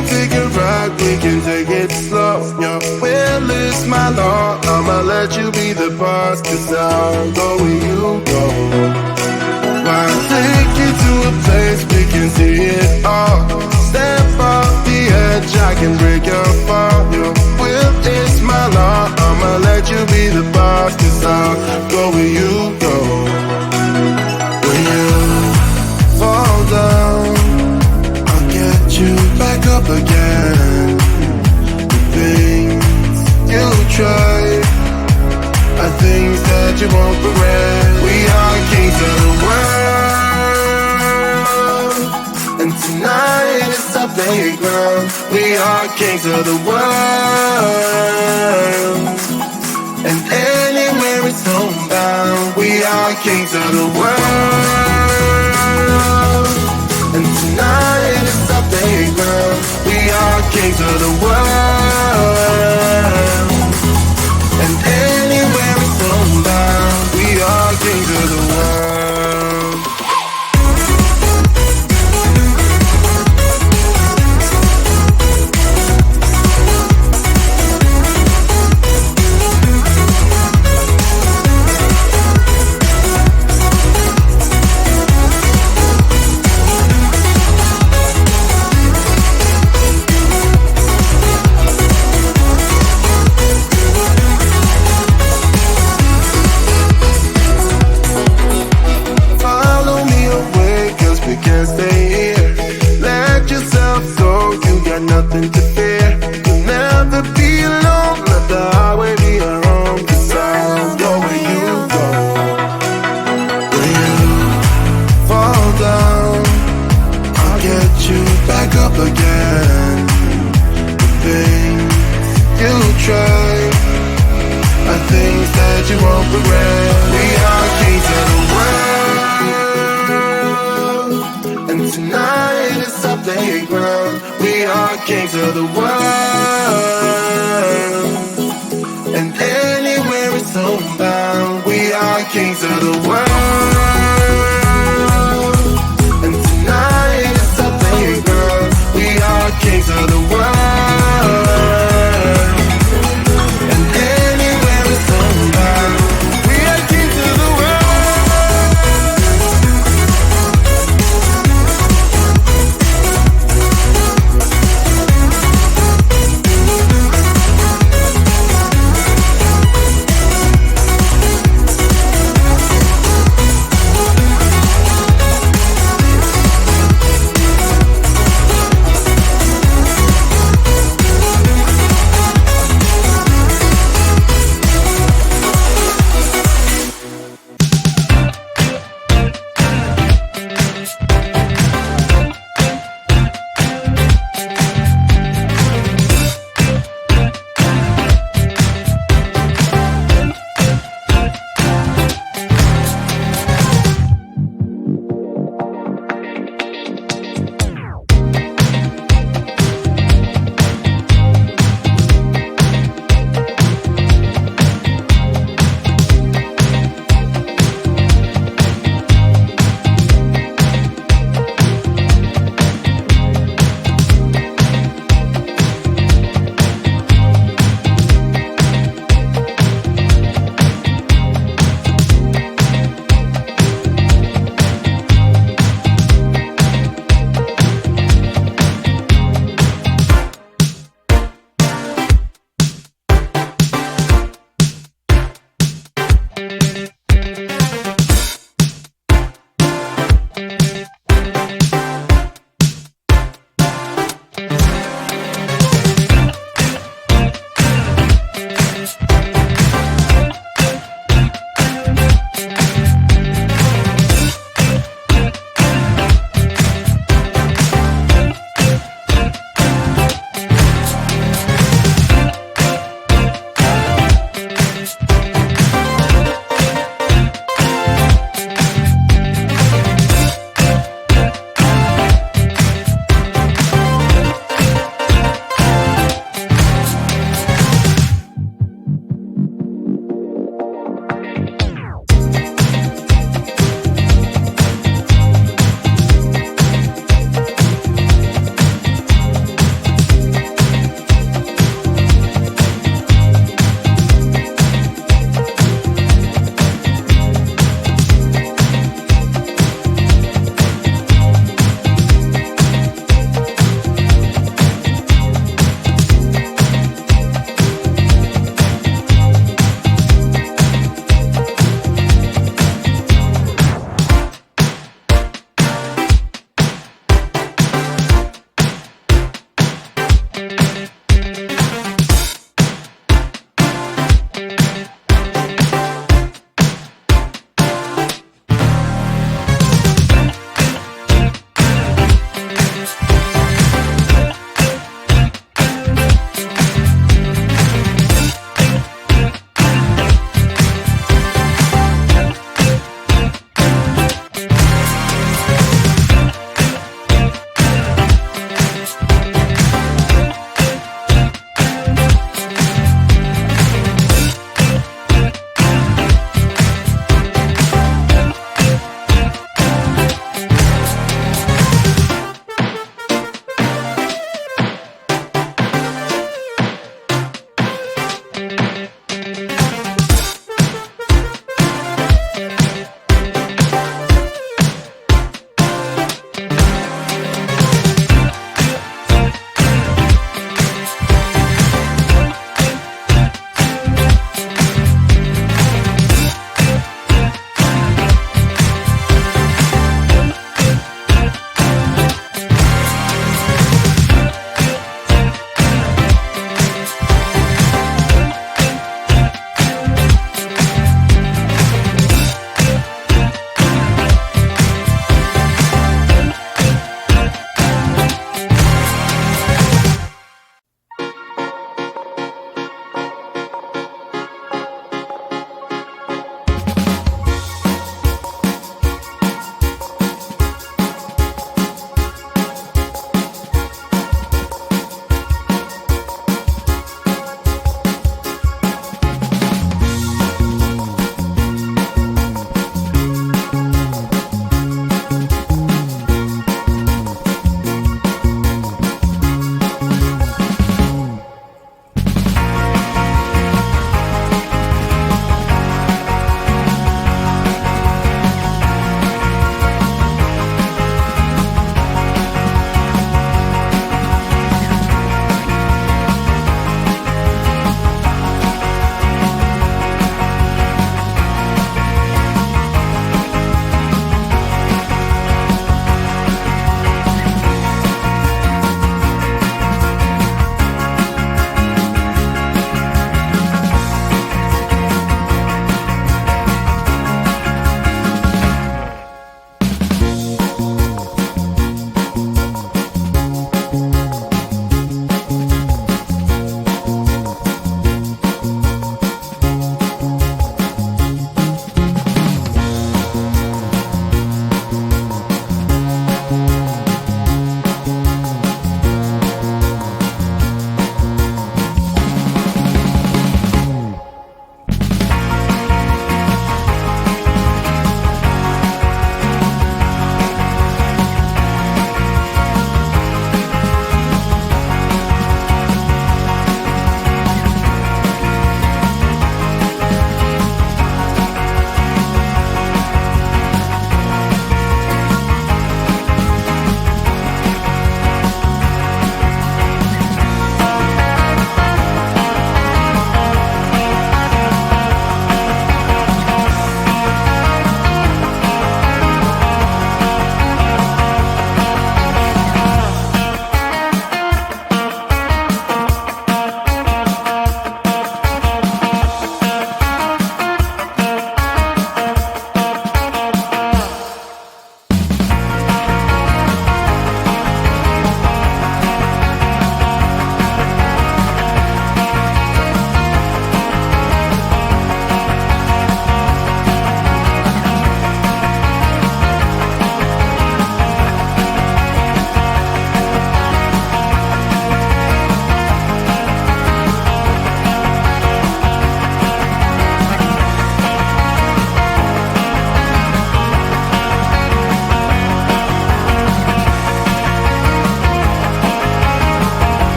can figure out, we can take it slow. Your will is my law, I'ma let you be the boss, 'cause I'll go where you go. I'll take you to a place we can see it all. Step off the edge, I can break your fall. Your will is my law, I'ma let you be the boss, 'cause I'll go where you go. When you fall down, I'll get you back up again. The things you tried are things that you won't regret. We are kings of the world, and tonight is our playground. We are kings of the world, and anywhere it's homebound. We are kings of the world, and tonight is our playground. We are kings of the world, and anywhere it's homebound. We are kings of the world. Nothing to fear. You'll never be alone. Let the highway be your home, 'cause I'll go where you go. When you fall down, I'll get you back up again. The things you tried are things that you won't regret. We are kings of the world, and tonight is our playground. We are kings of the world, and anywhere it's homebound. We are kings of the world, and tonight is our playground. We are kings of the world, and anywhere it's homebound. We are kings of the world.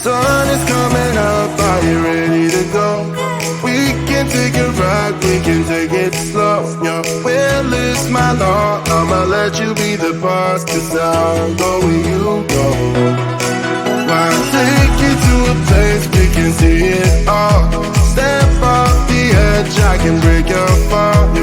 sun is coming up, are you ready to go? We can take a ride, we can take it slow. Your will is my law, I'ma let you be the boss, 'cause I'll go where you go. I'll take you to a place we can see it all. Step off the edge, I can break your fall.